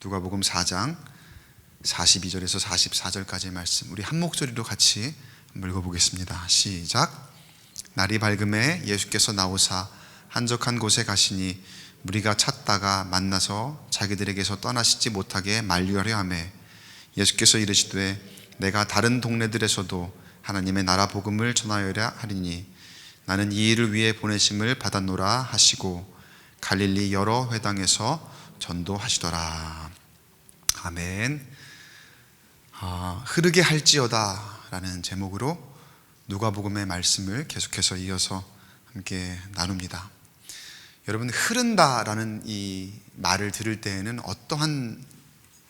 누가복음 4장 42절에서 44절까지의 말씀, 우리 한 목소리로 같이 읽어보겠습니다. 시작. 날이 밝음에 예수께서 나오사 한적한 곳에 가시니 무리가 찾다가 만나서 자기들에게서 떠나시지 못하게 만류하려 하매, 예수께서 이르시되 내가 다른 동네들에서도 하나님의 나라 복음을 전하여야 하리니 나는 이 일을 위해 보내심을 받았노라 하시고 갈릴리 여러 회당에서 전도하시더라. 아멘. 흐르게 할지어다 라는 제목으로 누가복음의 말씀을 계속해서 이어서 함께 나눕니다. 여러분, 흐른다라는 이 말을 들을 때에는 어떠한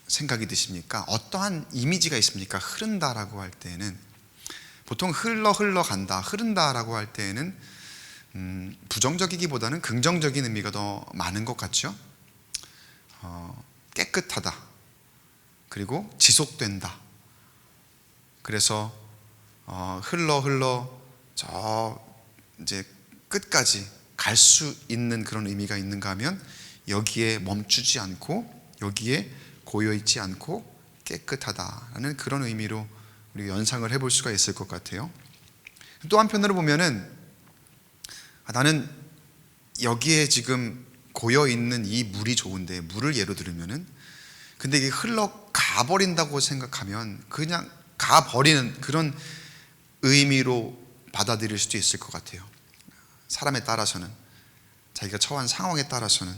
생각이 드십니까? 어떠한 이미지가 있습니까? 흐른다라고 할 때에는 보통 흘러간다, 흐른다라고 할 때에는 부정적이기보다는 긍정적인 의미가 더 많은 것 같죠? 깨끗하다, 그리고 지속된다. 그래서 흘러 저 이제 끝까지 갈 수 있는 그런 의미가 있는가 하면 여기에 멈추지 않고 여기에 고여있지 않고 깨끗하다라는 그런 의미로 우리가 연상을 해볼 수가 있을 것 같아요. 또 한편으로 보면은 나는 여기에 지금 고여있는 이 물이 좋은데, 물을 예로 들으면은, 근데 이게 흘러가 버린다고 생각하면 그냥 가버리는 그런 의미로 받아들일 수도 있을 것 같아요. 사람에 따라서는, 자기가 처한 상황에 따라서는.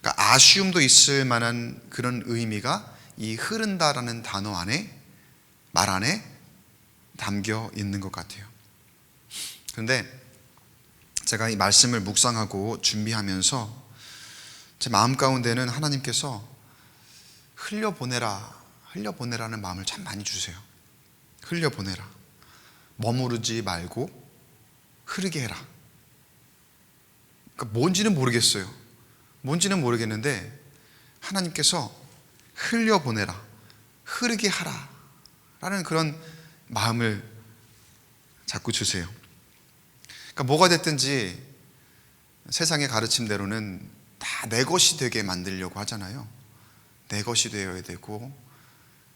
그러니까 아쉬움도 있을 만한 그런 의미가 이 흐른다라는 단어 안에, 말 안에 담겨 있는 것 같아요. 그런데 제가 이 말씀을 묵상하고 준비하면서 제 마음 가운데는 하나님께서 흘려보내라는 마음을 참 많이 주세요. 흘려보내라, 머무르지 말고 흐르게 해라. 그러니까 뭔지는 모르겠는데 하나님께서 흘려보내라, 흐르게 하라 라는 그런 마음을 자꾸 주세요. 그러니까 뭐가 됐든지 세상의 가르침대로는 다 내 것이 되게 만들려고 하잖아요. 내 것이 되어야 되고,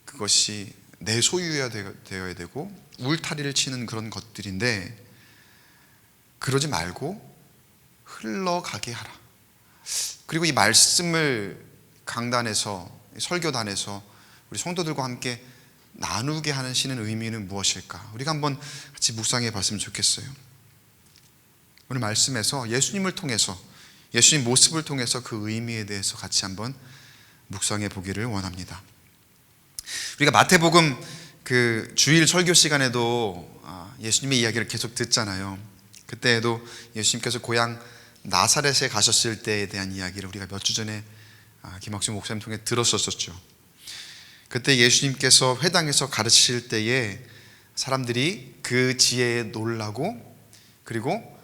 그것이 내 소유여야 되어야 되고, 울타리를 치는 그런 것들인데, 그러지 말고 흘러가게 하라. 그리고 이 말씀을 강단에서, 설교단에서 우리 성도들과 함께 나누게 하시는 의미는 무엇일까? 우리가 한번 같이 묵상해 봤으면 좋겠어요. 오늘 말씀에서 예수님을 통해서, 예수님 모습을 통해서 그 의미에 대해서 같이 한번 묵상해 보기를 원합니다. 우리가 마태복음 그 주일 설교 시간에도 예수님의 이야기를 계속 듣잖아요. 그때에도 예수님께서 고향 나사렛에 가셨을 때에 대한 이야기를 우리가 몇 주 전에 김학준 목사님 통해 들었었죠. 그때 예수님께서 회당에서 가르치실 때에 사람들이 그 지혜에 놀라고, 그리고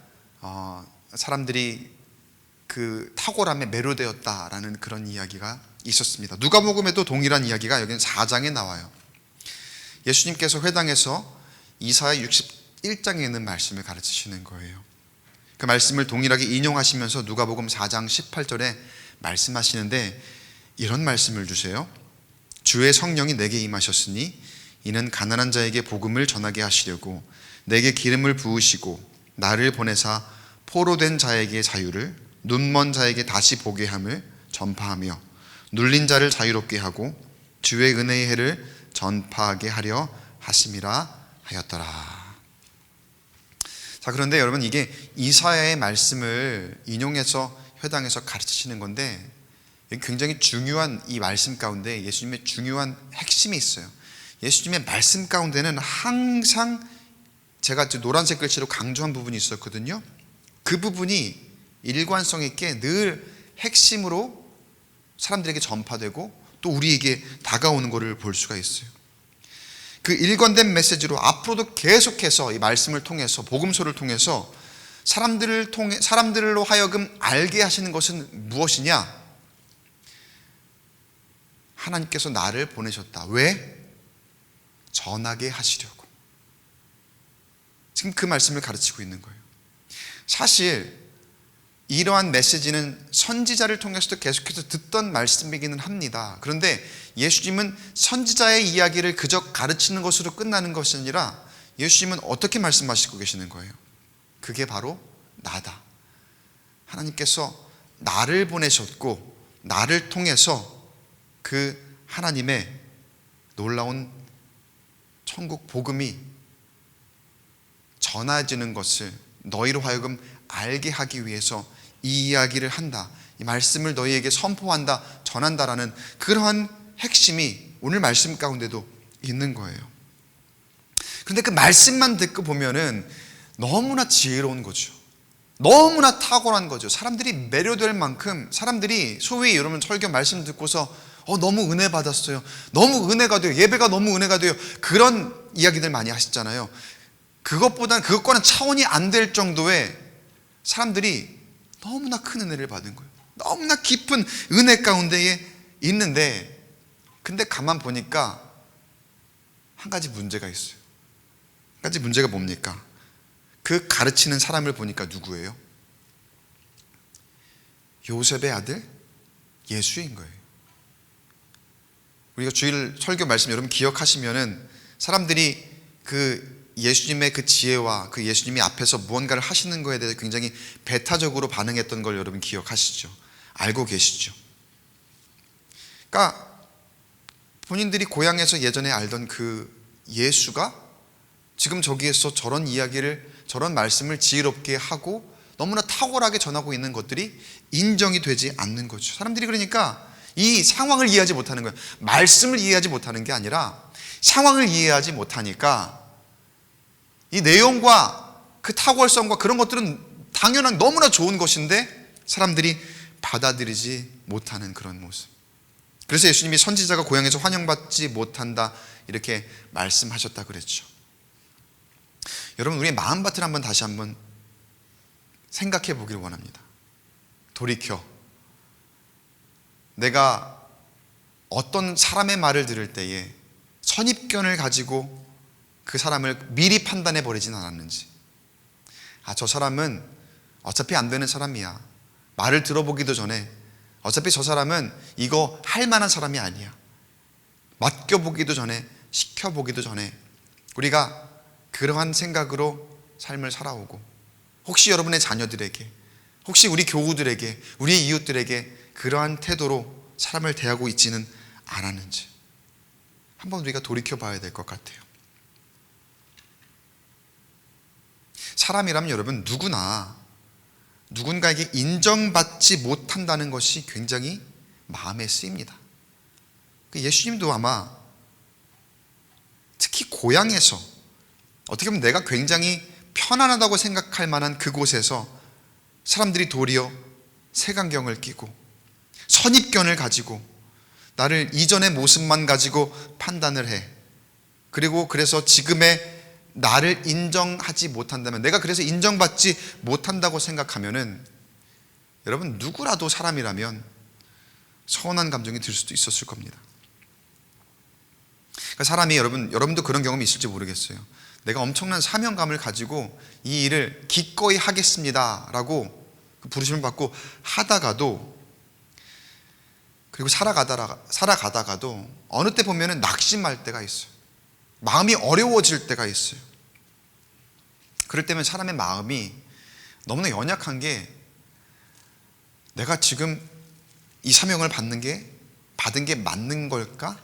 사람들이 그 탁월함에 매료되었다라는 그런 이야기가 있었습니다. 누가복음에도 동일한 이야기가 여기는 4장에 나와요. 예수님께서 회당에서 이사야 61장에 있는 말씀을 가르치시는 거예요. 그 말씀을 동일하게 인용하시면서 누가복음 4장 18절에 말씀하시는데 이런 말씀을 주세요. 주의 성령이 내게 임하셨으니 이는 가난한 자에게 복음을 전하게 하시려고 내게 기름을 부으시고 나를 보내사 포로된 자에게 자유를, 눈먼 자에게 다시 보게 함을 전파하며 눌린 자를 자유롭게 하고 주의 은혜의 해를 전파하게 하려 하심이라 하였더라. 자, 그런데 여러분, 이게 이사야의 말씀을 인용해서 회당에서 가르치시는 건데 굉장히 중요한 이 말씀 가운데 예수님의 중요한 핵심이 있어요. 예수님의 말씀 가운데는 항상 제가 노란색 글씨로 강조한 부분이 있었거든요. 그 부분이 일관성 있게 늘 핵심으로 사람들에게 전파되고 또 우리에게 다가오는 것을 볼 수가 있어요. 그 일관된 메시지로 앞으로도 계속해서 이 말씀을 통해서, 복음서를 통해서 사람들로 하여금 알게 하시는 것은 무엇이냐? 하나님께서 나를 보내셨다. 왜? 전하게 하시려고. 지금 그 말씀을 가르치고 있는 거예요. 사실 이러한 메시지는 선지자를 통해서도 계속해서 듣던 말씀이기는 합니다. 그런데 예수님은 선지자의 이야기를 그저 가르치는 것으로 끝나는 것이 아니라 예수님은 어떻게 말씀하시고 계시는 거예요? 그게 바로 나다. 하나님께서 나를 보내셨고 나를 통해서 그 하나님의 놀라운 천국 복음이 전해지는 것을 너희로 하여금 알게 하기 위해서 이 이야기를 한다. 이 말씀을 너희에게 선포한다, 전한다라는 그러한 핵심이 오늘 말씀 가운데도 있는 거예요. 그런데 그 말씀만 듣고 보면은 너무나 지혜로운 거죠. 너무나 탁월한 거죠. 사람들이 매료될 만큼, 사람들이 소위 여러분 설교 말씀 듣고서 너무 은혜 받았어요, 너무 은혜가 돼요, 예배가 너무 은혜가 돼요, 그런 이야기들 많이 하시잖아요. 그것과는 차원이 안 될 정도의 사람들이 너무나 큰 은혜를 받은 거예요. 너무나 깊은 은혜 가운데에 있는데, 근데 가만 보니까 한 가지 문제가 있어요. 한 가지 문제가 뭡니까? 그 가르치는 사람을 보니까 누구예요? 요셉의 아들 예수인 거예요. 우리가 주일 설교 말씀 여러분 기억하시면은 사람들이 그 예수님의 그 지혜와 그 예수님이 앞에서 무언가를 하시는 거에 대해서 굉장히 배타적으로 반응했던 걸 여러분 기억하시죠? 알고 계시죠? 그러니까 본인들이 고향에서 예전에 알던 그 예수가 지금 저기에서 저런 이야기를, 저런 말씀을 지혜롭게 하고 너무나 탁월하게 전하고 있는 것들이 인정이 되지 않는 거죠. 사람들이 그러니까 이 상황을 이해하지 못하는 거예요. 말씀을 이해하지 못하는 게 아니라 상황을 이해하지 못하니까 이 내용과 그 탁월성과 그런 것들은 당연한 너무나 좋은 것인데 사람들이 받아들이지 못하는 그런 모습. 그래서 예수님이 선지자가 고향에서 환영받지 못한다 이렇게 말씀하셨다 그랬죠. 여러분, 우리의 마음밭을 다시 한번 생각해 보기를 원합니다. 돌이켜 내가 어떤 사람의 말을 들을 때에 선입견을 가지고 그 사람을 미리 판단해 버리진 않았는지. 저 사람은 어차피 안 되는 사람이야, 말을 들어보기도 전에 어차피 저 사람은 이거 할 만한 사람이 아니야, 맡겨보기도 전에, 시켜보기도 전에 우리가 그러한 생각으로 삶을 살아오고, 혹시 여러분의 자녀들에게, 혹시 우리 교우들에게, 우리 이웃들에게 그러한 태도로 사람을 대하고 있지는 않았는지 한번 우리가 돌이켜 봐야 될 것 같아요. 사람이라면 여러분 누구나 누군가에게 인정받지 못한다는 것이 굉장히 마음에 쓰입니다. 예수님도 아마 특히 고향에서 어떻게 보면 내가 굉장히 편안하다고 생각할 만한 그곳에서 사람들이 도리어 색안경을 끼고 선입견을 가지고 나를 이전의 모습만 가지고 판단을 해. 그리고 그래서 지금의 나를 인정하지 못한다면, 내가 그래서 인정받지 못한다고 생각하면은 여러분 누구라도 사람이라면 서운한 감정이 들 수도 있었을 겁니다. 그러니까 사람이 여러분도 그런 경험이 있을지 모르겠어요. 내가 엄청난 사명감을 가지고 이 일을 기꺼이 하겠습니다 라고 부르심을 받고 하다가도, 그리고 살아가다가도 어느 때 보면은 낙심할 때가 있어요. 마음이 어려워질 때가 있어요. 그럴 때면 사람의 마음이 너무나 연약한 게, 내가 지금 이 사명을 받은 게 맞는 걸까?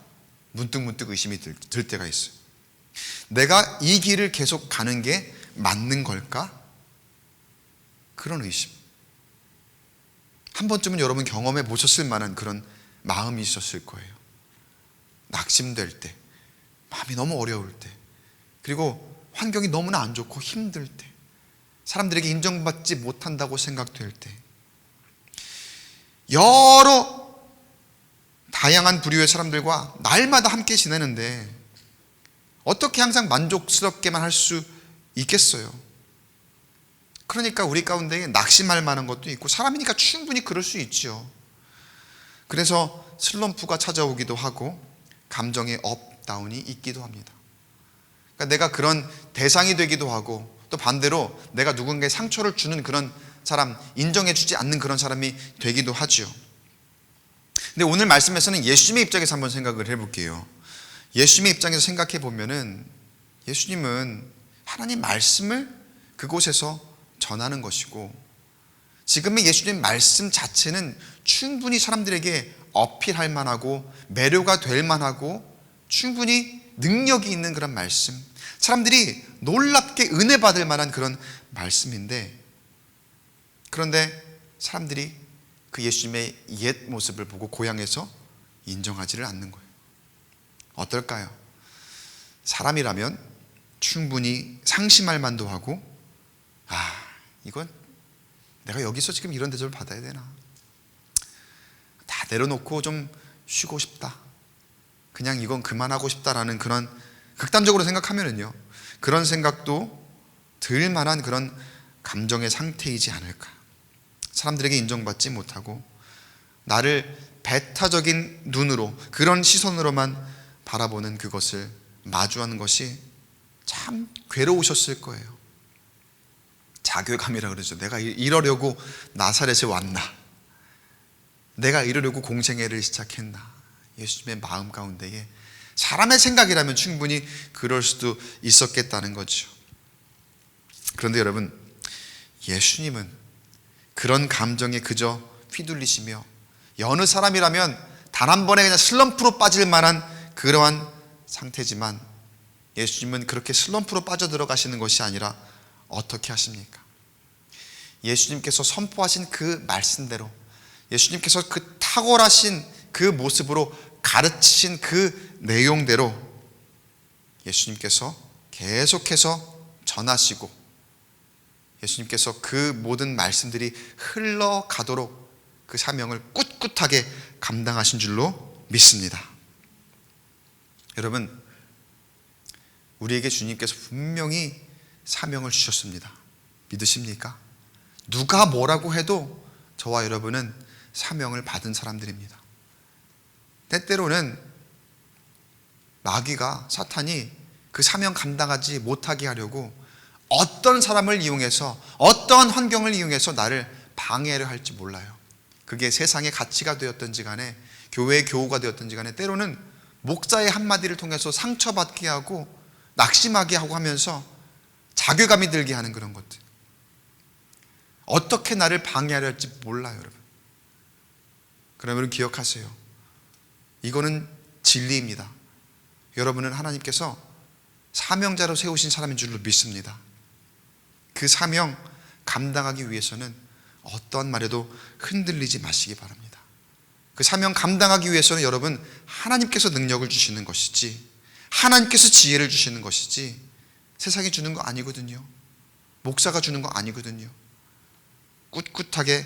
문득문득 의심이 들 때가 있어요. 내가 이 길을 계속 가는 게 맞는 걸까? 그런 의심. 한 번쯤은 여러분 경험해 보셨을 만한 그런 마음이 있었을 거예요. 낙심될 때, 마음이 너무 어려울 때, 그리고 환경이 너무나 안 좋고 힘들 때, 사람들에게 인정받지 못한다고 생각될 때, 여러 다양한 부류의 사람들과 날마다 함께 지내는데 어떻게 항상 만족스럽게만 할 수 있겠어요? 그러니까 우리 가운데 낙심할 만한 것도 있고, 사람이니까 충분히 그럴 수 있죠. 그래서 슬럼프가 찾아오기도 하고 감정의 업, 다운이 있기도 합니다. 그러니까 내가 그런 대상이 되기도 하고, 또 반대로 내가 누군가에 상처를 주는 그런 사람, 인정해주지 않는 그런 사람이 되기도 하죠. 근데 오늘 말씀에서는 예수님의 입장에서 한번 생각을 해볼게요. 예수님의 입장에서 생각해 보면은 예수님은 하나님 말씀을 그곳에서 전하는 것이고, 지금의 예수님 말씀 자체는 충분히 사람들에게 어필할 만하고 매료가 될 만하고 충분히 능력이 있는 그런 말씀, 사람들이 놀랍게 은혜 받을 만한 그런 말씀인데, 그런데 사람들이 그 예수님의 옛 모습을 보고 고향에서 인정하지를 않는 거예요. 어떨까요? 사람이라면 충분히 상심할 만도 하고, 이건 내가 여기서 지금 이런 대접을 받아야 되나? 다 내려놓고 좀 쉬고 싶다, 그냥 이건 그만하고 싶다라는 그런 극단적으로 생각하면은요, 그런 생각도 들 만한 그런 감정의 상태이지 않을까. 사람들에게 인정받지 못하고 나를 배타적인 눈으로, 그런 시선으로만 바라보는 그것을 마주하는 것이 참 괴로우셨을 거예요. 자괴감이라 그러죠. 내가 이러려고 나사렛에 왔나? 내가 이러려고 공생애를 시작했나? 예수님의 마음 가운데에 사람의 생각이라면 충분히 그럴 수도 있었겠다는 거죠. 그런데 여러분, 예수님은 그런 감정에 그저 휘둘리시며, 여느 사람이라면 단 한 번에 그냥 슬럼프로 빠질 만한 그러한 상태지만, 예수님은 그렇게 슬럼프로 빠져들어가시는 것이 아니라 어떻게 하십니까? 예수님께서 선포하신 그 말씀대로, 예수님께서 그 탁월하신 그 모습으로 가르치신 그 내용대로 예수님께서 계속해서 전하시고, 예수님께서 그 모든 말씀들이 흘러가도록 그 사명을 꿋꿋하게 감당하신 줄로 믿습니다. 여러분, 우리에게 주님께서 분명히 사명을 주셨습니다. 믿으십니까? 누가 뭐라고 해도 저와 여러분은 사명을 받은 사람들입니다. 때때로는 마귀가, 사탄이 그 사명 감당하지 못하게 하려고 어떤 사람을 이용해서, 어떠한 환경을 이용해서 나를 방해를 할지 몰라요. 그게 세상의 가치가 되었든지 간에, 교회의 교우가 되었든지 간에, 때로는 목사의 한마디를 통해서 상처받게 하고 낙심하게 하고 하면서 자괴감이 들게 하는 그런 것들, 어떻게 나를 방해하려 할지 몰라요, 여러분. 그러면 기억하세요. 이거는 진리입니다. 여러분은 하나님께서 사명자로 세우신 사람인 줄로 믿습니다. 그 사명 감당하기 위해서는 어떤 말에도 흔들리지 마시기 바랍니다. 그 사명 감당하기 위해서는 여러분, 하나님께서 능력을 주시는 것이지, 하나님께서 지혜를 주시는 것이지, 세상이 주는 거 아니거든요. 목사가 주는 거 아니거든요. 꿋꿋하게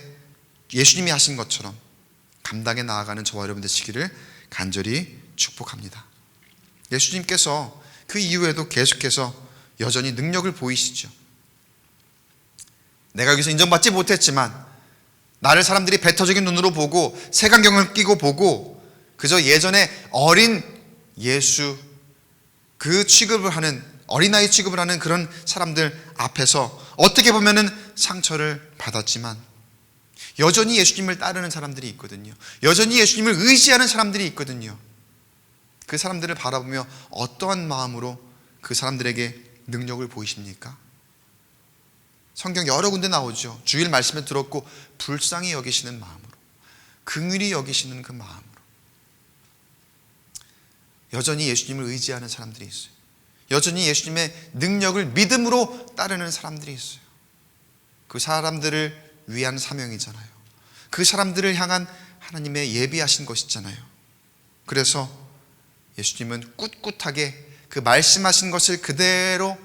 예수님이 하신 것처럼 감당해 나아가는 저와 여러분 되시기를 간절히 축복합니다. 예수님께서 그 이후에도 계속해서 여전히 능력을 보이시죠. 내가 여기서 인정받지 못했지만 나를 사람들이 배타적인 눈으로 보고 색안경을 끼고 보고 그저 예전에 어린 예수, 그 취급을 하는, 어린아이 취급을 하는 그런 사람들 앞에서 어떻게 보면은 상처를 받았지만 여전히 예수님을 따르는 사람들이 있거든요. 여전히 예수님을 의지하는 사람들이 있거든요. 그 사람들을 바라보며 어떠한 마음으로 그 사람들에게 능력을 보이십니까? 성경 여러 군데 나오죠. 주일 말씀에 들었고 불쌍히 여기시는 마음으로, 긍휼히 여기시는 그 마음으로 여전히 예수님을 의지하는 사람들이 있어요. 여전히 예수님의 능력을 믿음으로 따르는 사람들이 있어요. 그 사람들을 위한 사명이잖아요. 그 사람들을 향한 하나님의 예비하신 것이잖아요. 그래서 예수님은 꿋꿋하게 그 말씀하신 것을 그대로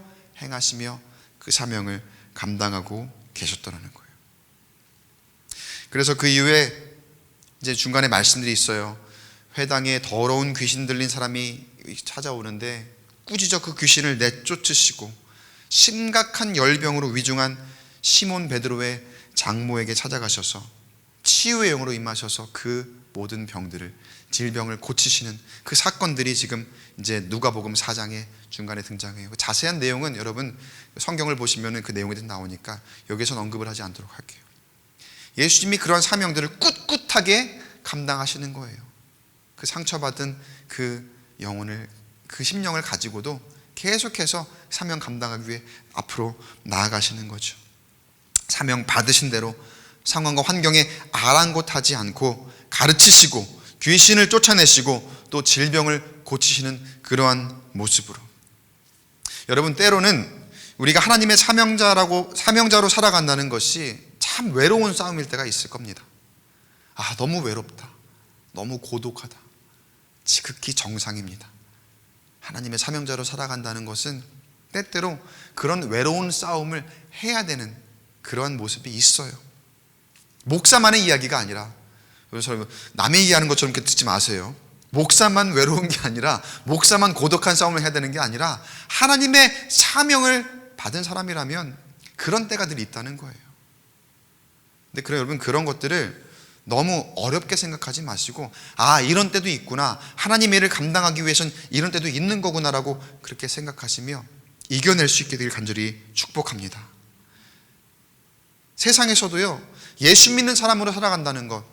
행하시며 그 사명을 감당하고 계셨더라는 거예요. 그래서 그 이후에 이제 중간에 말씀들이 있어요. 회당에 더러운 귀신 들린 사람이 찾아오는데 꾸짖어 그 귀신을 내쫓으시고 심각한 열병으로 위중한 시몬 베드로의 장모에게 찾아가셔서 치유의 영으로 임하셔서 그 모든 병들을 질병을 고치시는 그 사건들이 지금 이제 누가복음 4장의 중간에 등장해요. 자세한 내용은 여러분 성경을 보시면 그 내용이 나오니까 여기서 언급을 하지 않도록 할게요. 예수님이 그런 사명들을 꿋꿋하게 감당하시는 거예요. 그 상처받은 그 영혼을, 그 심령을 가지고도 계속해서 사명 감당하기 위해 앞으로 나아가시는 거죠. 사명 받으신 대로 상황과 환경에 아랑곳하지 않고 가르치시고 귀신을 쫓아내시고 또 질병을 고치시는 그러한 모습으로. 여러분, 때로는 우리가 하나님의 사명자로 살아간다는 것이 참 외로운 싸움일 때가 있을 겁니다. 너무 외롭다, 너무 고독하다, 지극히 정상입니다. 하나님의 사명자로 살아간다는 것은 때때로 그런 외로운 싸움을 해야 되는 그러한 모습이 있어요. 목사만의 이야기가 아니라, 남의 이야기하는 것처럼 이렇게 듣지 마세요. 목사만 외로운 게 아니라, 목사만 고독한 싸움을 해야 되는 게 아니라, 하나님의 사명을 받은 사람이라면 그런 때가 늘 있다는 거예요. 근데 여러분, 그런 것들을 너무 어렵게 생각하지 마시고, 이런 때도 있구나, 하나님의 일을 감당하기 위해서는 이런 때도 있는 거구나라고 그렇게 생각하시며 이겨낼 수 있게 되길 간절히 축복합니다. 세상에서도요, 예수 믿는 사람으로 살아간다는 것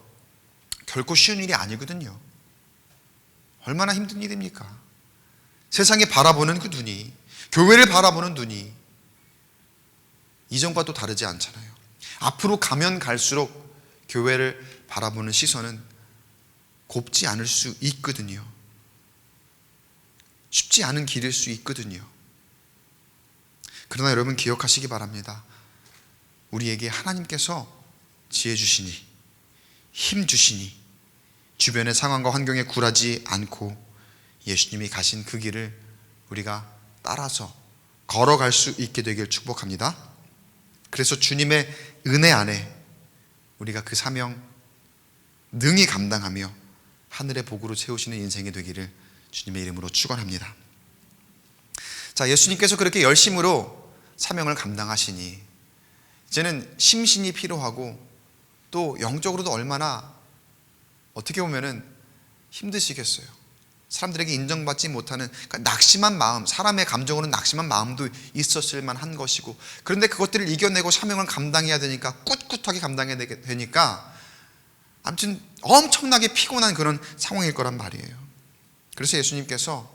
결코 쉬운 일이 아니거든요. 얼마나 힘든 일입니까? 세상에 바라보는 그 눈이, 교회를 바라보는 눈이 이전과 또 다르지 않잖아요. 앞으로 가면 갈수록 교회를 바라보는 시선은 곱지 않을 수 있거든요. 쉽지 않은 길일 수 있거든요. 그러나 여러분, 기억하시기 바랍니다. 우리에게 하나님께서 지혜 주시니, 힘 주시니, 주변의 상황과 환경에 굴하지 않고 예수님이 가신 그 길을 우리가 따라서 걸어갈 수 있게 되길 축복합니다. 그래서 주님의 은혜 안에 우리가 그 사명 능히 감당하며 하늘의 복으로 채우시는 인생이 되기를 주님의 이름으로 축원합니다. 자, 예수님께서 그렇게 열심으로 사명을 감당하시니 이제는 심신이 필요하고 또 영적으로도 얼마나 어떻게 보면은 힘드시겠어요. 사람들에게 인정받지 못하는, 그러니까 낙심한 마음, 사람의 감정으로는 낙심한 마음도 있었을 만한 것이고, 그런데 그것들을 이겨내고 사명을 감당해야 되니까, 꿋꿋하게 감당해야 되니까 아무튼 엄청나게 피곤한 그런 상황일 거란 말이에요. 그래서 예수님께서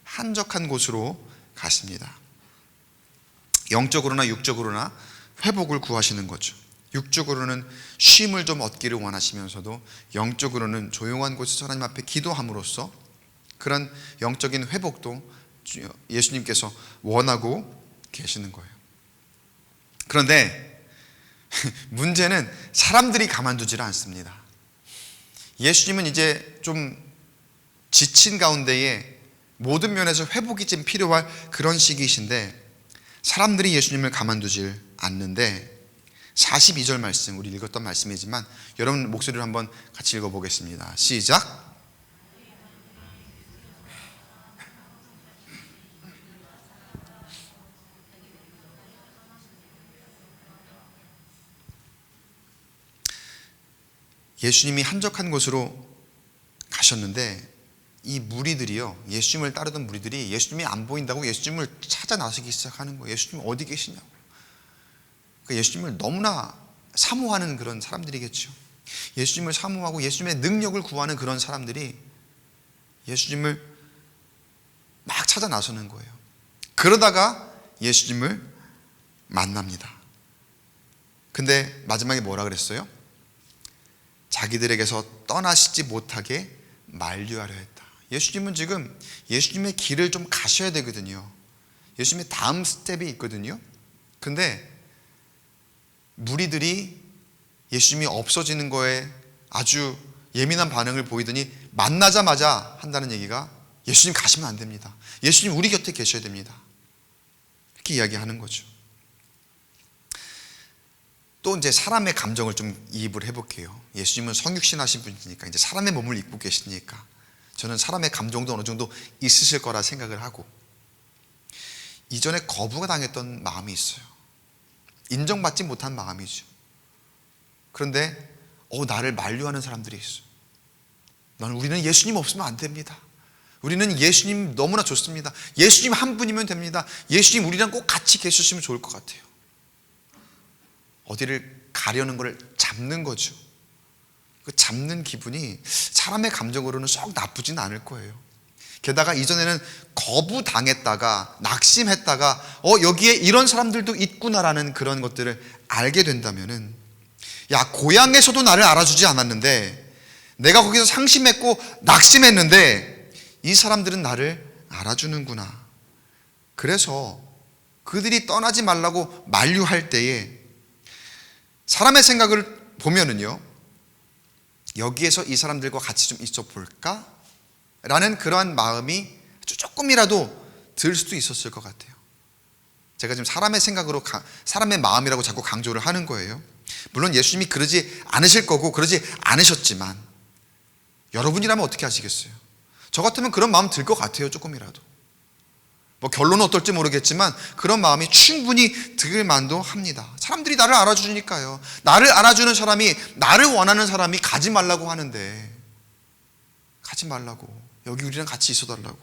한적한 곳으로 가십니다. 영적으로나 육적으로나 회복을 구하시는 거죠. 육적으로는 쉼을 좀 얻기를 원하시면서도 영적으로는 조용한 곳에서 하나님 앞에 기도함으로써 그런 영적인 회복도 예수님께서 원하고 계시는 거예요. 그런데 문제는 사람들이 가만두지를 않습니다. 예수님은 이제 좀 지친 가운데에 모든 면에서 회복이 좀 필요할 그런 시기이신데 사람들이 예수님을 가만두질 않는데 42절 말씀, 우리 읽었던 말씀이지만 여러분 목소리로 한번 같이 읽어보겠습니다. 시작. 예수님이 한적한 곳으로 가셨는데 이 무리들이요, 예수님을 따르던 무리들이 예수님이 안 보인다고 예수님을 찾아 나서기 시작하는 거예요. 예수님 어디 계시냐고. 그러니까 예수님을 너무나 사모하는 그런 사람들이겠죠. 예수님을 사모하고 예수님의 능력을 구하는 그런 사람들이 예수님을 막 찾아 나서는 거예요. 그러다가 예수님을 만납니다. 근데 마지막에 뭐라 그랬어요? 자기들에게서 떠나시지 못하게 만류하려 했다. 예수님은 지금 예수님의 길을 좀 가셔야 되거든요. 예수님의 다음 스텝이 있거든요. 근데 무리들이 예수님이 없어지는 거에 아주 예민한 반응을 보이더니 만나자마자 한다는 얘기가 예수님 가시면 안 됩니다. 예수님 우리 곁에 계셔야 됩니다. 이렇게 이야기하는 거죠. 또 이제 사람의 감정을 좀 이입을 해볼게요. 예수님은 성육신 하신 분이니까 이제 사람의 몸을 입고 계시니까 저는 사람의 감정도 어느 정도 있으실 거라 생각을 하고 이전에 거부가 당했던 마음이 있어요. 인정받지 못한 마음이죠. 그런데 나를 만류하는 사람들이 있어요. 우리는 예수님 없으면 안 됩니다. 우리는 예수님 너무나 좋습니다. 예수님 한 분이면 됩니다. 예수님 우리랑 꼭 같이 계셨으면 좋을 것 같아요. 어디를 가려는 걸 잡는 거죠. 그 잡는 기분이 사람의 감정으로는 썩 나쁘진 않을 거예요. 게다가 이전에는 거부당했다가 낙심했다가 여기에 이런 사람들도 있구나라는 그런 것들을 알게 된다면은, 야, 고향에서도 나를 알아주지 않았는데, 내가 거기서 상심했고 낙심했는데 이 사람들은 나를 알아주는구나. 그래서 그들이 떠나지 말라고 만류할 때에 사람의 생각을 보면은요, 여기에서 이 사람들과 같이 좀 있어 볼까? 라는 그러한 마음이 조금이라도 들 수도 있었을 것 같아요. 제가 지금 사람의 생각으로 사람의 마음이라고 자꾸 강조를 하는 거예요. 물론 예수님이 그러지 않으실 거고 그러지 않으셨지만 여러분이라면 어떻게 하시겠어요? 저 같으면 그런 마음 들 것 같아요. 조금이라도. 뭐 결론은 어떨지 모르겠지만 그런 마음이 충분히 들 만도 합니다. 사람들이 나를 알아주니까요. 나를 알아주는 사람이, 나를 원하는 사람이 가지 말라고 하는데, 가지 말라고, 여기 우리랑 같이 있어 달라고.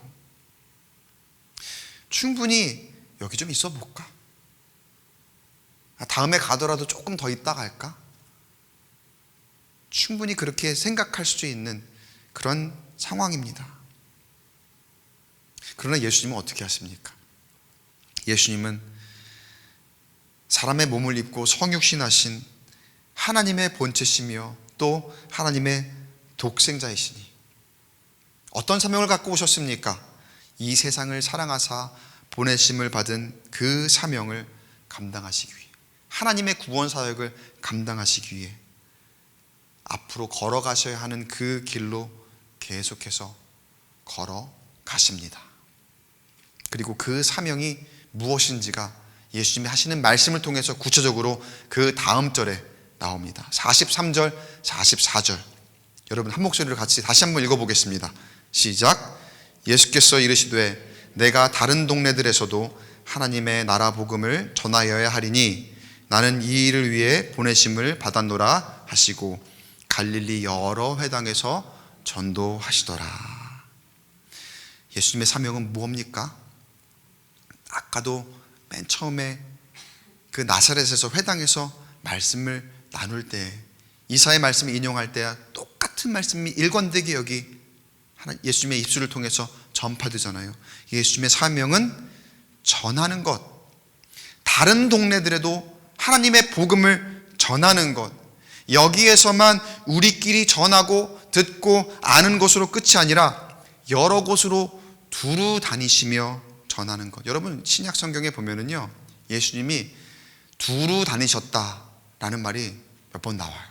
충분히 여기 좀 있어 볼까? 다음에 가더라도 조금 더 있다 갈까? 충분히 그렇게 생각할 수 있는 그런 상황입니다. 그러나 예수님은 어떻게 하십니까? 예수님은 사람의 몸을 입고 성육신하신 하나님의 본체시며 또 하나님의 독생자이시니 어떤 사명을 갖고 오셨습니까? 이 세상을 사랑하사 보내심을 받은 그 사명을 감당하시기 위해, 하나님의 구원 사역을 감당하시기 위해 앞으로 걸어가셔야 하는 그 길로 계속해서 걸어가십니다. 그리고 그 사명이 무엇인지가 예수님이 하시는 말씀을 통해서 구체적으로 그 다음 절에 나옵니다. 43절, 44절. 여러분 한 목소리로 같이 다시 한번 읽어보겠습니다. 시작. 예수께서 이르시되 내가 다른 동네들에서도 하나님의 나라 복음을 전하여야 하리니 나는 이 일을 위해 보내심을 받았노라 하시고 갈릴리 여러 회당에서 전도하시더라. 예수님의 사명은 무엇입니까? 아까도 맨 처음에 그 나사렛에서 회당에서 말씀을 나눌 때, 이사의 말씀을 인용할 때 똑같은 말씀이 일관되게 여기 예수님의 입술을 통해서 전파되잖아요. 예수님의 사명은 전하는 것, 다른 동네들에도 하나님의 복음을 전하는 것, 여기에서만 우리끼리 전하고 듣고 아는 것으로 끝이 아니라 여러 곳으로 두루 다니시며 전하는 것. 여러분 신약 성경에 보면은요, 예수님이 두루 다니셨다라는 말이 몇 번 나와요.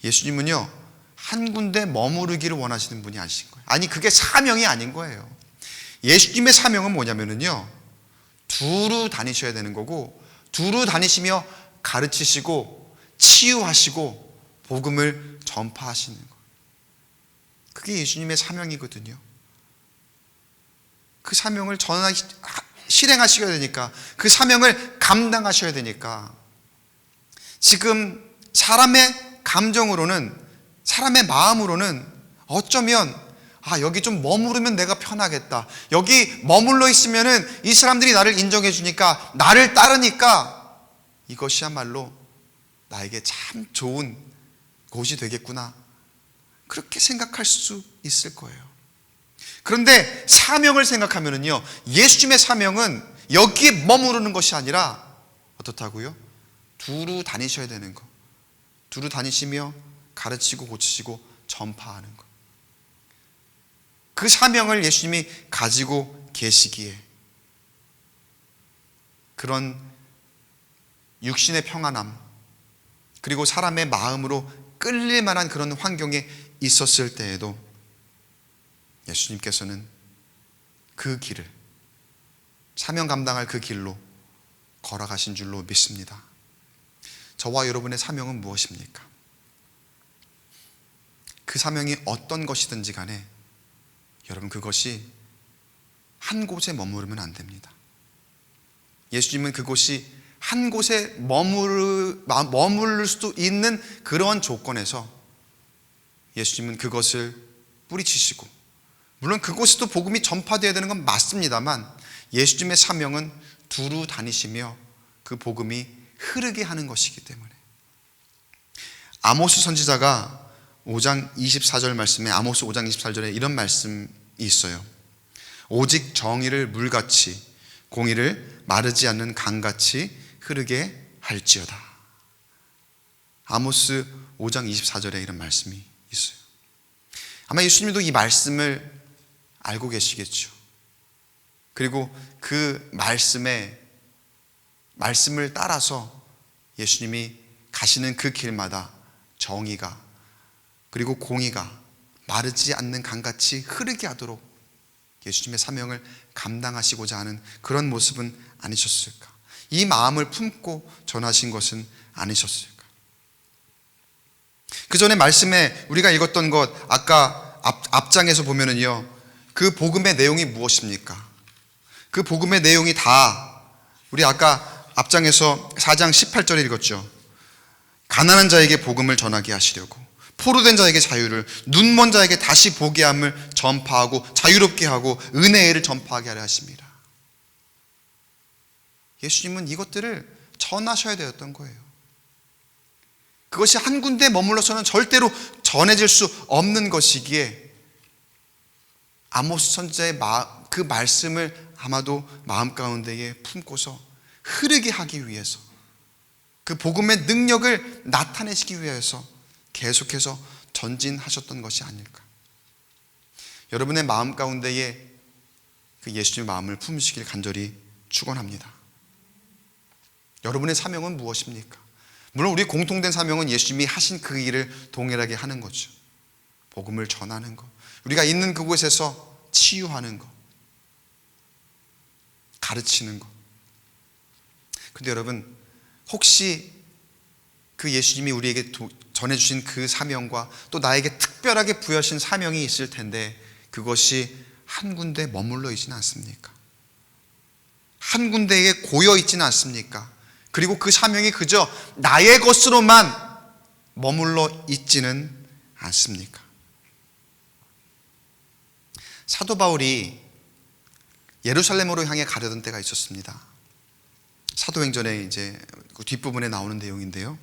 예수님은요, 한 군데 머무르기를 원하시는 분이 아니신 거예요. 아니, 그게 사명이 아닌 거예요. 예수님의 사명은 뭐냐면은요, 두루 다니셔야 되는 거고, 두루 다니시며 가르치시고 치유하시고 복음을 전파하시는 것. 그게 예수님의 사명이거든요. 그 사명을 실행하셔야 되니까, 그 사명을 감당하셔야 되니까, 지금 사람의 감정으로는, 사람의 마음으로는 어쩌면 여기 좀 머무르면 내가 편하겠다, 여기 머물러 있으면은 이 사람들이 나를 인정해 주니까, 나를 따르니까 이것이야말로 나에게 참 좋은 곳이 되겠구나, 그렇게 생각할 수 있을 거예요. 그런데 사명을 생각하면은요, 예수님의 사명은 여기에 머무르는 것이 아니라 어떻다고요? 두루 다니셔야 되는 것, 두루 다니시며 가르치고 고치시고 전파하는 것. 그 사명을 예수님이 가지고 계시기에 그런 육신의 평안함, 그리고 사람의 마음으로 끌릴 만한 그런 환경에 있었을 때에도 예수님께서는 그 길을, 사명 감당할 그 길로 걸어가신 줄로 믿습니다. 저와 여러분의 사명은 무엇입니까? 그 사명이 어떤 것이든지 간에 여러분, 그것이 한 곳에 머무르면 안 됩니다. 예수님은 그곳이 한 곳에 머무를 수도 있는 그런 조건에서 예수님은 그것을 뿌리치시고, 물론 그곳에도 복음이 전파되어야 되는 건 맞습니다만 예수님의 사명은 두루 다니시며 그 복음이 흐르게 하는 것이기 때문에, 아모스 선지자가 5장 24절 말씀에, 아모스 5장 24절에 이런 말씀이 있어요. 오직 정의를 물같이, 공의를 마르지 않는 강같이 흐르게 할지어다. 아모스 5장 24절에 이런 말씀이 있어요. 아마 예수님도 이 말씀을 알고 계시겠죠. 그리고 그 말씀을 따라서 예수님이 가시는 그 길마다 정의가, 그리고 공의가 마르지 않는 강같이 흐르게 하도록 예수님의 사명을 감당하시고자 하는 그런 모습은 아니셨을까? 이 마음을 품고 전하신 것은 아니셨을까? 그 전에 말씀에 우리가 읽었던 것, 아까 앞장에서 보면은요, 그 복음의 내용이 무엇입니까? 그 복음의 내용이 다, 우리 아까 앞장에서 4장 18절에 읽었죠. 가난한 자에게 복음을 전하게 하시려고, 포로된 자에게 자유를, 눈먼 자에게 다시 보게 함을 전파하고 자유롭게 하고 은혜를 전파하게 하려 하십니다. 예수님은 이것들을 전하셔야 되었던 거예요. 그것이 한 군데에 머물러서는 절대로 전해질 수 없는 것이기에 아모스 선지자의 그 말씀을 아마도 마음 가운데에 품고서 흐르게 하기 위해서, 그 복음의 능력을 나타내시기 위해서 계속해서 전진하셨던 것이 아닐까. 여러분의 마음 가운데에 그 예수님의 마음을 품으시길 간절히 축원합니다. 여러분의 사명은 무엇입니까? 물론 우리 공통된 사명은 예수님이 하신 그 일을 동일하게 하는 거죠. 복음을 전하는 것, 우리가 있는 그곳에서 치유하는 것, 가르치는 것. 근데 여러분, 혹시 그 예수님이 우리에게 전해주신 그 사명과 또 나에게 특별하게 부여하신 사명이 있을 텐데 그것이 한 군데에 머물러 있지는 않습니까? 한 군데에 고여 있지는 않습니까? 그리고 그 사명이 그저 나의 것으로만 머물러 있지는 않습니까? 사도 바울이 예루살렘으로 향해 가려던 때가 있었습니다. 사도행전의 이제 그 뒷부분에 나오는 내용인데요.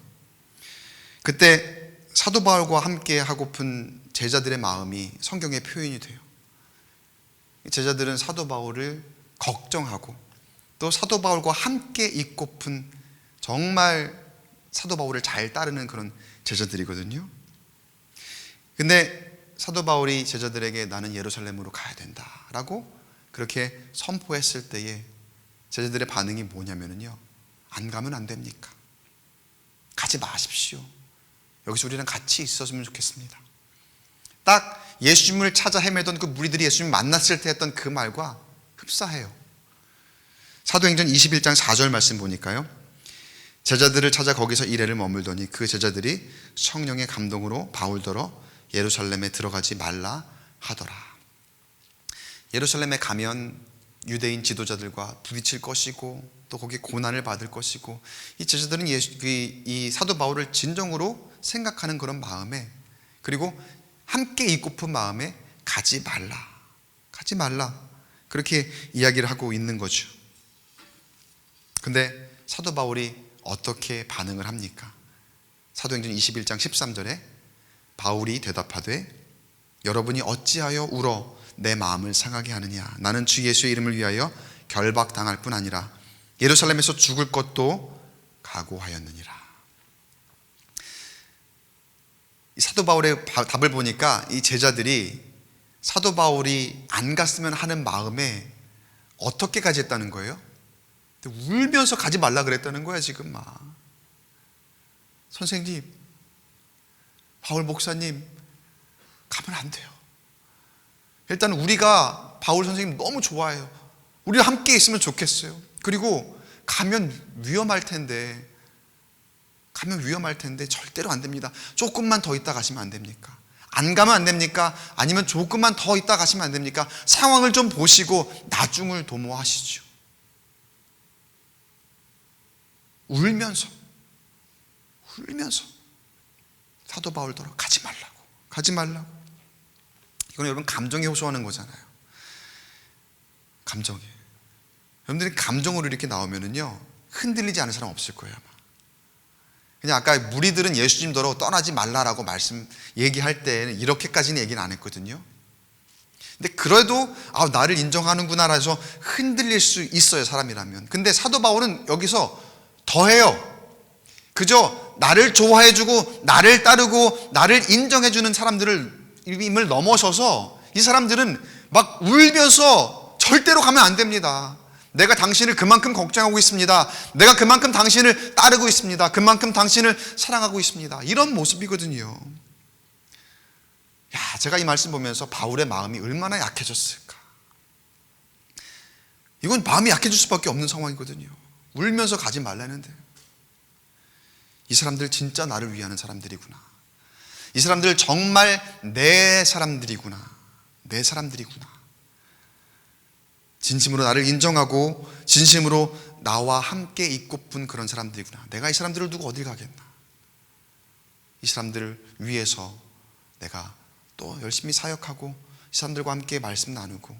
그때 사도 바울과 함께 하고픈 제자들의 마음이 성경에 표현이 돼요. 제자들은 사도 바울을 걱정하고 또 사도 바울과 함께 있고픈, 정말 사도 바울을 잘 따르는 그런 제자들이거든요. 근데 사도 바울이 제자들에게 나는 예루살렘으로 가야 된다라고 그렇게 선포했을 때에 제자들의 반응이 뭐냐면요, 안 가면 안 됩니까? 가지 마십시오. 여기서 우리랑 같이 있었으면 좋겠습니다. 딱 예수님을 찾아 헤매던 그 무리들이 예수님을 만났을 때 했던 그 말과 흡사해요. 사도행전 21장 4절 말씀 보니까요, 제자들을 찾아 거기서 이래를 머물더니 그 제자들이 성령의 감동으로 바울더러 예루살렘에 들어가지 말라 하더라. 예루살렘에 가면 유대인 지도자들과 부딪힐 것이고 또 거기 고난을 받을 것이고, 이 제자들은 이 사도 바울을 진정으로 생각하는 그런 마음에, 그리고 함께 있고픈 마음에 가지 말라 그렇게 이야기를 하고 있는 거죠. 근데 사도 바울이 어떻게 반응을 합니까? 사도행전 21장 13절에 바울이 대답하되 여러분이 어찌하여 울어 내 마음을 상하게 하느냐? 나는 주 예수의 이름을 위하여 결박당할 뿐 아니라 예루살렘에서 죽을 것도 각오하였느니라. 이 사도 바울의 답을 보니까 이 제자들이 사도 바울이 안 갔으면 하는 마음에 어떻게 가지했다는 거예요? 울면서 가지 말라 그랬다는 거야 지금. 막 선생님, 바울 목사님, 가면 안 돼요. 일단 우리가 바울 선생님 너무 좋아해요. 우리랑 함께 있으면 좋겠어요. 그리고 가면 위험할 텐데 절대로 안 됩니다. 조금만 더 있다 가시면 안 됩니까? 안 가면 안 됩니까? 아니면 조금만 더 있다 가시면 안 됩니까? 상황을 좀 보시고 나중을 도모하시죠. 울면서 사도 바울더러 가지 말라고. 하지 말라고. 이건 여러분 감정에 호소하는 거잖아요. 감정에. 여러분들이 감정으로 이렇게 나오면은요, 흔들리지 않은 사람 없을 거예요, 아마. 그냥 아까 무리들은 예수님더러 떠나지 말라라고 얘기할 때는 이렇게까지는 얘기는 안 했거든요. 근데 그래도 나를 인정하는구나 해서 흔들릴 수 있어요, 사람이라면. 근데 사도 바울은 여기서 더해요. 그저 나를 좋아해주고 나를 따르고 나를 인정해주는 사람들을 넘어서서 이 사람들은 막 울면서 절대로 가면 안 됩니다. 내가 당신을 그만큼 걱정하고 있습니다. 내가 그만큼 당신을 따르고 있습니다. 그만큼 당신을 사랑하고 있습니다. 이런 모습이거든요. 제가 이 말씀 보면서 바울의 마음이 얼마나 약해졌을까. 이건 마음이 약해질 수밖에 없는 상황이거든요. 울면서 가지 말라는데, 이 사람들 진짜 나를 위하는 사람들이구나. 이 사람들 정말 내 사람들이구나. 내 사람들이구나. 진심으로 나를 인정하고 진심으로 나와 함께 있고픈 그런 사람들이구나. 내가 이 사람들을 두고 어딜 가겠나. 이 사람들을 위해서 내가 또 열심히 사역하고 이 사람들과 함께 말씀 나누고,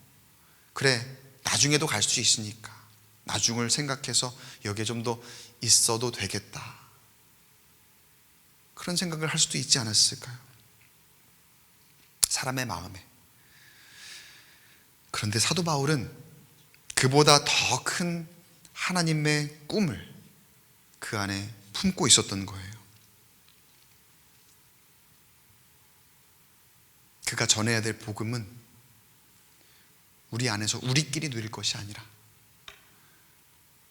그래 나중에도 갈 수 있으니까 나중을 생각해서 여기에 좀 더 있어도 되겠다, 그런 생각을 할 수도 있지 않았을까요? 사람의 마음에. 그런데 사도 바울은 그보다 더 큰 하나님의 꿈을 그 안에 품고 있었던 거예요. 그가 전해야 될 복음은 우리 안에서 우리끼리 누릴 것이 아니라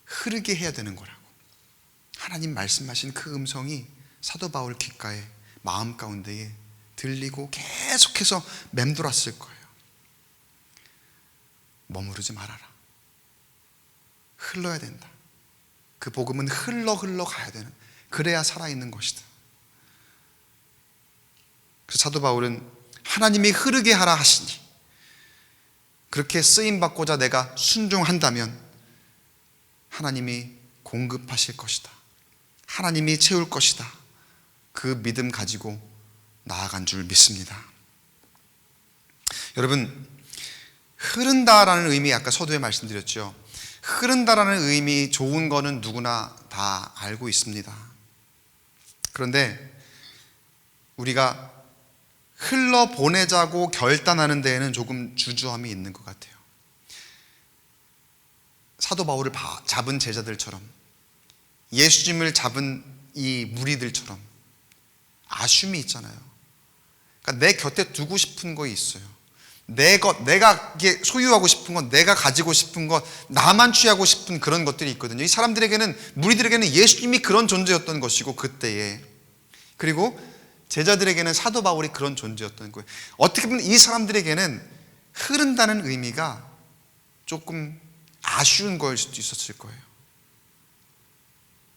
흐르게 해야 되는 거라고. 하나님 말씀하신 그 음성이 사도 바울 귓가에, 마음 가운데에 들리고 계속해서 맴돌았을 거예요. 머무르지 말아라. 흘러야 된다. 그 복음은 흘러 가야 되는, 그래야 살아있는 것이다. 그래서 사도 바울은 하나님이 흐르게 하라 하시니, 그렇게 쓰임받고자 내가 순종한다면 하나님이 공급하실 것이다. 하나님이 채울 것이다. 그 믿음 가지고 나아간 줄 믿습니다. 여러분, 흐른다라는 의미, 아까 서두에 말씀드렸죠. 흐른다라는 의미 좋은 거는 누구나 다 알고 있습니다. 그런데 우리가 흘러보내자고 결단하는 데에는 조금 주저함이 있는 것 같아요. 사도 바울을 잡은 제자들처럼, 예수님을 잡은 이 무리들처럼 아쉬움이 있잖아요. 그러니까 내 곁에 두고 싶은 거 있어요. 내가 소유하고 싶은 것, 내가 가지고 싶은 것, 나만 취하고 싶은 그런 것들이 있거든요. 이 사람들에게는, 무리들에게는 예수님이 그런 존재였던 것이고, 그때에. 그리고 제자들에게는 사도 바울이 그런 존재였던 거예요. 어떻게 보면 이 사람들에게는 흐른다는 의미가 조금 아쉬운 거일 수도 있었을 거예요.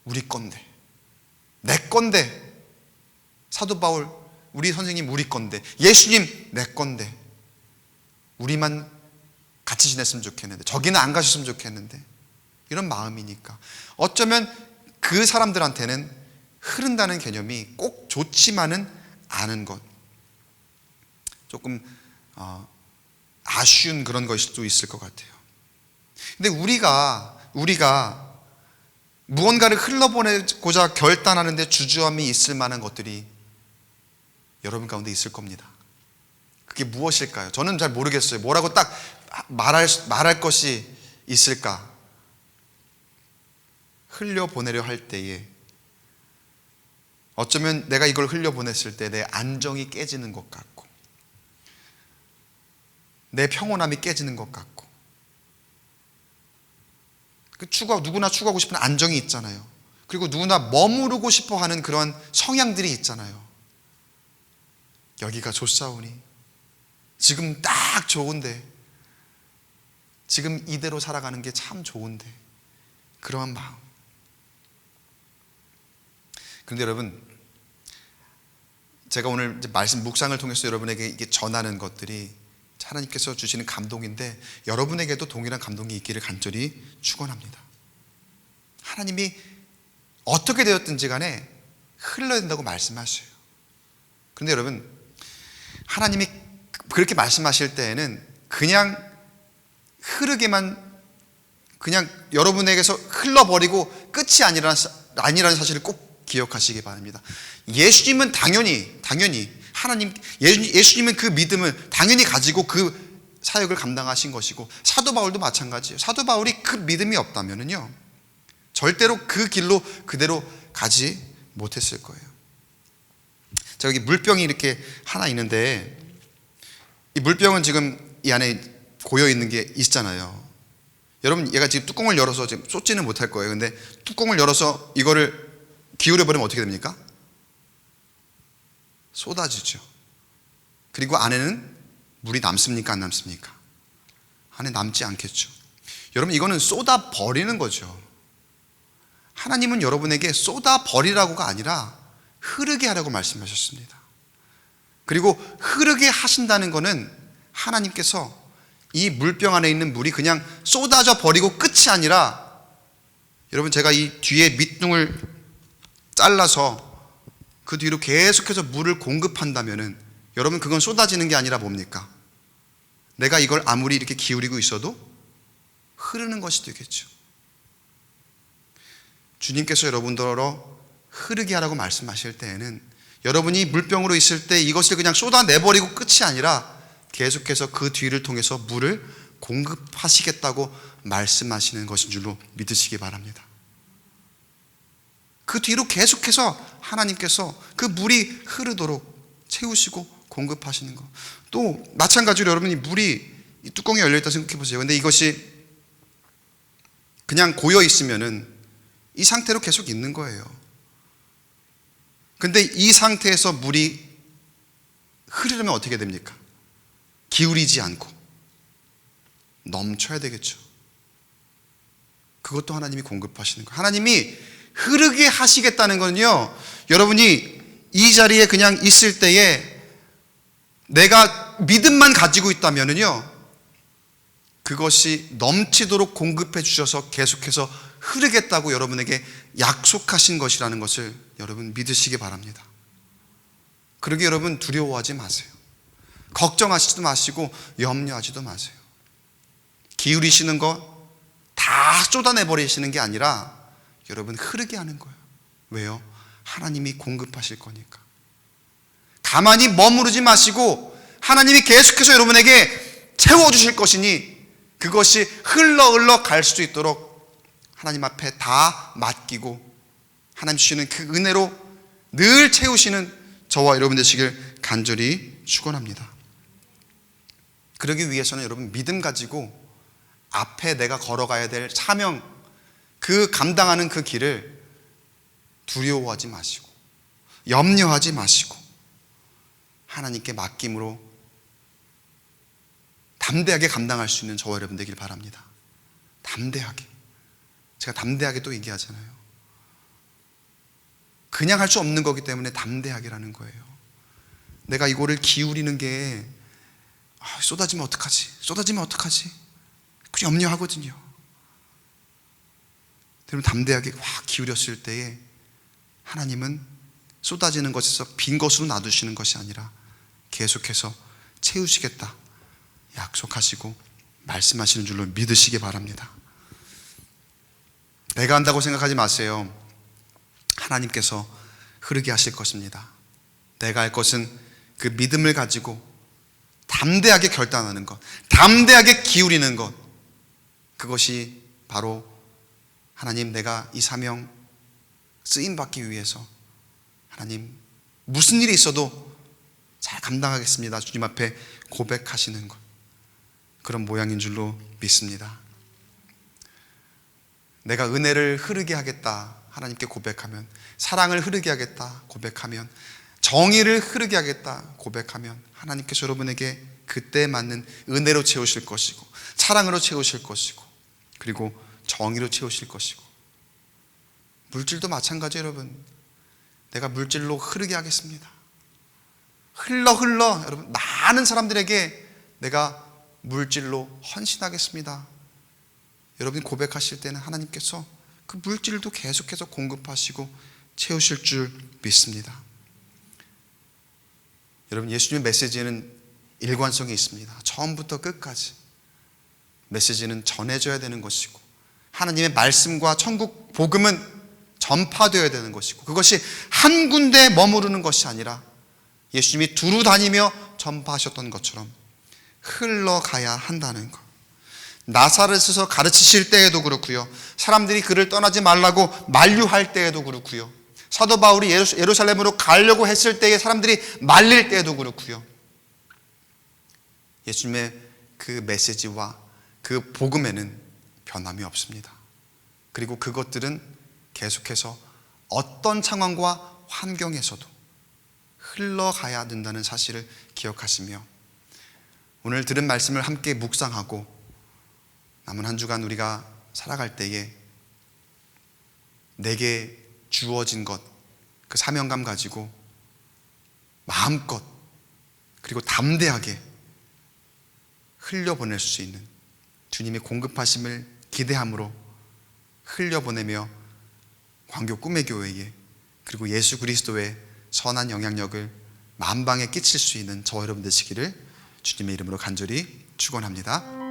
우리 건데, 내 건데, 사도 바울, 우리 선생님 우리 건데, 예수님 내 건데, 우리만 같이 지냈으면 좋겠는데, 저기는 안 가셨으면 좋겠는데, 이런 마음이니까 어쩌면 그 사람들한테는 흐른다는 개념이 꼭 좋지만은 않은 것, 조금 아쉬운 그런 것일 수도 있을 것 같아요. 근데 우리가 무언가를 흘러보내고자 결단하는데 주저함이 있을 만한 것들이 여러분 가운데 있을 겁니다. 그게 무엇일까요? 저는 잘 모르겠어요. 뭐라고 딱 말할 것이 있을까? 흘려보내려 할 때에 어쩌면 내가 이걸 흘려보냈을 때 내 안정이 깨지는 것 같고, 내 평온함이 깨지는 것 같고, 누구나 추구하고 싶은 안정이 있잖아요. 그리고 누구나 머무르고 싶어하는 그런 성향들이 있잖아요. 여기가 좋사오니, 지금 딱 좋은데, 지금 이대로 살아가는 게 참 좋은데, 그러한 마음. 그런데 여러분, 제가 오늘 이제 말씀 묵상을 통해서 여러분에게 이게 전하는 것들이 하나님께서 주시는 감동인데, 여러분에게도 동일한 감동이 있기를 간절히 축원합니다. 하나님이 어떻게 되었든지 간에 흘러야 된다고 말씀하셔요. 그런데 여러분, 하나님이 그렇게 말씀하실 때에는 그냥 흐르게만, 그냥 여러분에게서 흘러버리고 끝이 아니라는 사실을 꼭 기억하시기 바랍니다. 예수님은 당연히 예수님은 그 믿음을 당연히 가지고 그 사역을 감당하신 것이고, 사도 바울도 마찬가지예요. 사도 바울이 그 믿음이 없다면은요, 절대로 그 길로 그대로 가지 못했을 거예요. 자, 여기 물병이 이렇게 하나 있는데, 이 물병은 지금 이 안에 고여 있는 게 있잖아요. 여러분, 얘가 지금 뚜껑을 열어서 지금 쏟지는 못할 거예요. 근데 뚜껑을 열어서 이거를 기울여 버리면 어떻게 됩니까? 쏟아지죠. 그리고 안에는 물이 남습니까? 안 남습니까? 안에 남지 않겠죠. 여러분, 이거는 쏟아 버리는 거죠. 하나님은 여러분에게 쏟아 버리라고가 아니라 흐르게 하라고 말씀하셨습니다. 그리고 흐르게 하신다는 것은 하나님께서 이 물병 안에 있는 물이 그냥 쏟아져 버리고 끝이 아니라, 여러분, 제가 이 뒤에 밑둥을 잘라서 그 뒤로 계속해서 물을 공급한다면은, 여러분, 그건 쏟아지는 게 아니라 뭡니까? 내가 이걸 아무리 이렇게 기울이고 있어도 흐르는 것이 되겠죠. 주님께서 여러분들로 흐르게 하라고 말씀하실 때에는, 여러분이 물병으로 있을 때 이것을 그냥 쏟아내버리고 끝이 아니라 계속해서 그 뒤를 통해서 물을 공급하시겠다고 말씀하시는 것인 줄로 믿으시기 바랍니다. 그 뒤로 계속해서 하나님께서 그 물이 흐르도록 채우시고 공급하시는 것. 또 마찬가지로 여러분이 물이 이 뚜껑이 열려있다 생각해 보세요. 근데 이것이 그냥 고여 있으면은 이 상태로 계속 있는 거예요. 근데 이 상태에서 물이 흐르려면 어떻게 됩니까? 기울이지 않고 넘쳐야 되겠죠. 그것도 하나님이 공급하시는 거예요. 하나님이 흐르게 하시겠다는 건요, 여러분이 이 자리에 그냥 있을 때에 내가 믿음만 가지고 있다면은요, 그것이 넘치도록 공급해 주셔서 계속해서 흐르겠다고 여러분에게 약속하신 것이라는 것을 여러분 믿으시기 바랍니다. 그러게 여러분 두려워하지 마세요. 걱정하지도 마시고 염려하지도 마세요. 기울이시는 것 다 쏟아내버리시는 게 아니라 여러분 흐르게 하는 거예요. 왜요? 하나님이 공급하실 거니까. 가만히 머무르지 마시고 하나님이 계속해서 여러분에게 채워주실 것이니 그것이 흘러 갈 수 있도록 하나님 앞에 다 맡기고 하나님 주시는 그 은혜로 늘 채우시는 저와 여러분 되시길 간절히 축원합니다. 그러기 위해서는 여러분 믿음 가지고 앞에 내가 걸어가야 될 사명, 그 감당하는 그 길을 두려워하지 마시고 염려하지 마시고 하나님께 맡김으로 담대하게 감당할 수 있는 저와 여러분 되길 바랍니다. 담대하게. 제가 담대하게 또 얘기하잖아요. 그냥 할 수 없는 거기 때문에 담대하게라는 거예요. 내가 이거를 기울이는 게 쏟아지면 어떡하지? 쏟아지면 어떡하지? 그 염려하거든요. 여러분 담대하게 확 기울였을 때에 하나님은 쏟아지는 것에서 빈 것으로 놔두시는 것이 아니라 계속해서 채우시겠다 약속하시고 말씀하시는 줄로 믿으시기 바랍니다. 내가 한다고 생각하지 마세요. 하나님께서 흐르게 하실 것입니다. 내가 할 것은 그 믿음을 가지고 담대하게 결단하는 것, 담대하게 기울이는 것, 그것이 바로 하나님, 내가 이 사명 쓰임받기 위해서 하나님 무슨 일이 있어도 잘 감당하겠습니다 주님 앞에 고백하시는 것, 그런 모양인 줄로 믿습니다. 내가 은혜를 흐르게 하겠다 하나님께 고백하면, 사랑을 흐르게 하겠다 고백하면, 정의를 흐르게 하겠다 고백하면 하나님께서 여러분에게 그때 맞는 은혜로 채우실 것이고 사랑으로 채우실 것이고 그리고 정의로 채우실 것이고, 물질도 마찬가지예요. 여러분 내가 물질로 흐르게 하겠습니다. 흘러 여러분 많은 사람들에게 내가 물질로 헌신하겠습니다. 여러분이 고백하실 때는 하나님께서 그 물질도 계속해서 공급하시고 채우실 줄 믿습니다. 여러분, 예수님의 메시지는 일관성이 있습니다. 처음부터 끝까지 메시지는 전해져야 되는 것이고, 하나님의 말씀과 천국 복음은 전파되어야 되는 것이고, 그것이 한 군데에 머무르는 것이 아니라 예수님이 두루 다니며 전파하셨던 것처럼 흘러가야 한다는 것. 나사렛에서 가르치실 때에도 그렇고요, 사람들이 그를 떠나지 말라고 만류할 때에도 그렇고요, 사도 바울이 예루살렘으로 가려고 했을 때에 사람들이 말릴 때에도 그렇고요, 예수님의 그 메시지와 그 복음에는 변함이 없습니다. 그리고 그것들은 계속해서 어떤 상황과 환경에서도 흘러가야 된다는 사실을 기억하시며, 오늘 들은 말씀을 함께 묵상하고 남은 한 주간 우리가 살아갈 때에 내게 주어진 것, 그 사명감 가지고 마음껏 그리고 담대하게 흘려보낼 수 있는 주님의 공급하심을 기대함으로 흘려보내며 광교 꿈의 교회에, 그리고 예수 그리스도의 선한 영향력을 만방에 끼칠 수 있는 저와 여러분 되시기를 주님의 이름으로 간절히 축원합니다.